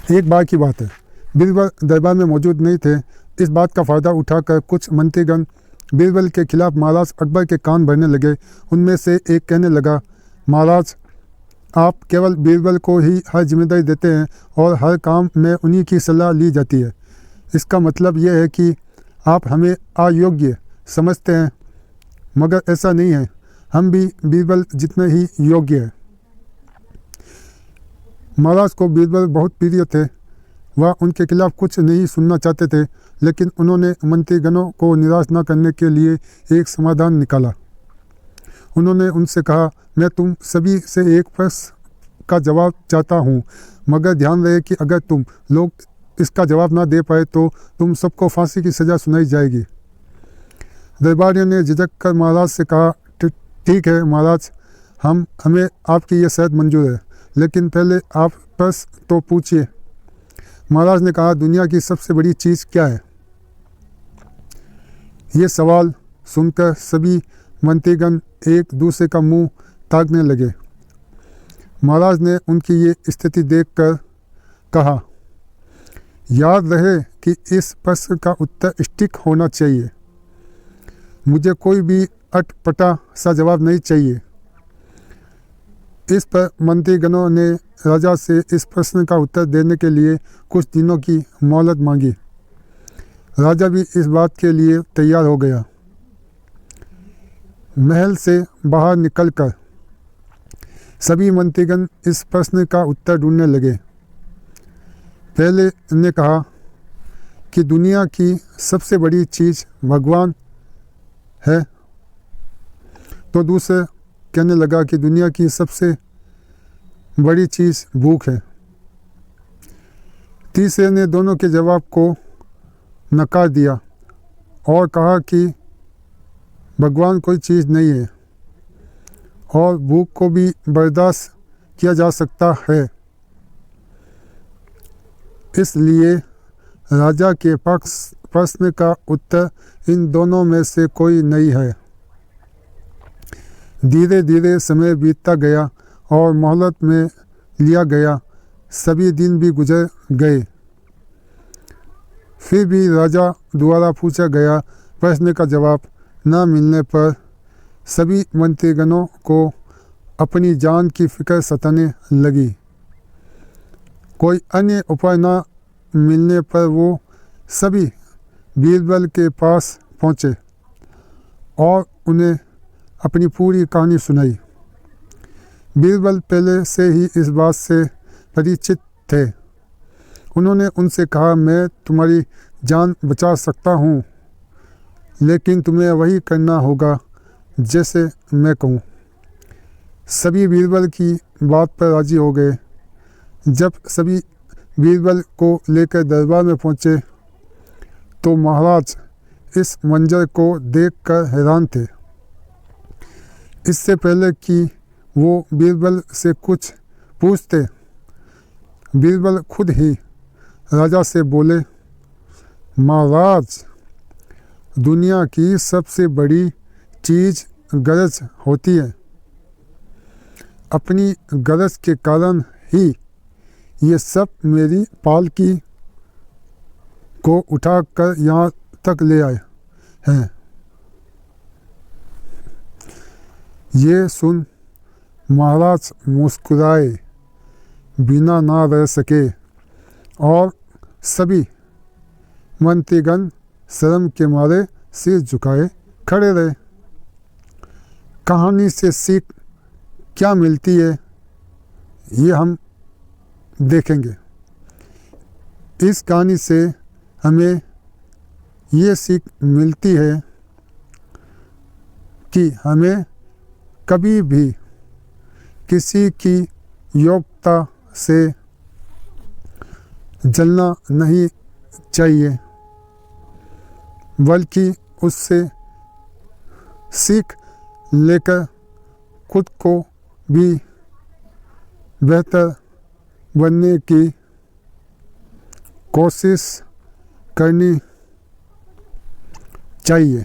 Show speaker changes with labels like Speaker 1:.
Speaker 1: एक बार की बात है, बीरबल दरबार में मौजूद नहीं थे। इस बात का फ़ायदा उठाकर कुछ मंत्रीगण बीरबल के खिलाफ महाराज अकबर के कान भरने लगे। उनमें से एक कहने लगा, महाराज, आप केवल बीरबल को ही हर जिम्मेदारी देते हैं और हर काम में उन्हीं की सलाह ली जाती है। इसका मतलब यह है कि आप हमें अयोग्य समझते हैं, मगर ऐसा नहीं है। हम भी बीरबल जितने ही योग्य हैं। महाराज को बीरबल बहुत प्रिय थे। वह उनके खिलाफ कुछ नहीं सुनना चाहते थे, लेकिन उन्होंने मंत्रीगणों को निराश न करने के लिए एक समाधान निकाला। उन्होंने उनसे कहा, मैं तुम सभी से एक प्रश्न का जवाब चाहता हूँ, मगर ध्यान रहे कि अगर तुम लोग इसका जवाब ना दे पाए तो तुम सबको फांसी की सज़ा सुनाई जाएगी। दरबारियों ने झिझक कर महाराज से कहा, ठीक है महाराज, हमें आपकी यह शर्त मंजूर है, लेकिन पहले आप प्रश्न तो पूछिए। महाराज ने कहा, दुनिया की सबसे बड़ी चीज़ क्या है? ये सवाल सुनकर सभी मंत्रीगण एक दूसरे का मुंह ताकने लगे। महाराज ने उनकी ये स्थिति देखकर कहा, याद रहे कि इस प्रश्न का उत्तर सटीक होना चाहिए। मुझे कोई भी अटपटा सा जवाब नहीं चाहिए। इस पर मंत्रीगणों ने राजा से इस प्रश्न का उत्तर देने के लिए कुछ दिनों की मोहलत मांगी। राजा भी इस बात के लिए तैयार हो गया। महल से बाहर निकलकर सभी मंत्रीगण इस प्रश्न का उत्तर ढूंढने लगे। पहले ने कहा कि दुनिया की सबसे बड़ी चीज़ भगवान है, तो दूसरे कहने लगा कि दुनिया की सबसे बड़ी चीज़ भूख है। तीसरे ने दोनों के जवाब को नकार दिया और कहा कि भगवान कोई चीज़ नहीं है और भूख को भी बर्दाश्त किया जा सकता है। इसलिए राजा के पक्ष प्रश्न का उत्तर इन दोनों में से कोई नहीं है। धीरे धीरे समय बीतता गया और मोहलत में लिया गया सभी दिन भी गुजर गए। फिर भी राजा द्वारा पूछा गया प्रश्न का जवाब न मिलने पर सभी मंत्रीगणों को अपनी जान की फिक्र सताने लगी। कोई अन्य उपाय न मिलने पर वो सभी बीरबल के पास पहुँचे और उन्हें अपनी पूरी कहानी सुनाई। बीरबल पहले से ही इस बात से परिचित थे। उन्होंने उनसे कहा, मैं तुम्हारी जान बचा सकता हूँ, लेकिन तुम्हें वही करना होगा जैसे मैं कहूँ। सभी बीरबल की बात पर राजी हो गए। जब सभी बीरबल को लेकर दरबार में पहुँचे तो महाराज इस मंजर को देखकर हैरान थे। इससे पहले कि वो बीरबल से कुछ पूछते, बीरबल खुद ही राजा से बोले, महाराज, दुनिया की सबसे बड़ी चीज़ गरज होती है। अपनी गरज के कारण ही ये सब मेरी पालकी को उठाकर यहाँ तक ले आए हैं। ये सुन महाराज मुस्कुराए बिना ना रह सके और सभी मंत्रीगण शर्म के मारे सिर झुकाए खड़े रहे। कहानी से सीख क्या मिलती है ये हम देखेंगे। इस कहानी से हमें ये सीख मिलती है कि हमें कभी भी किसी की योग्यता से जलना नहीं चाहिए, बल्कि उससे सीख लेकर खुद को भी बेहतर बनने की कोशिश करनी चाहिए।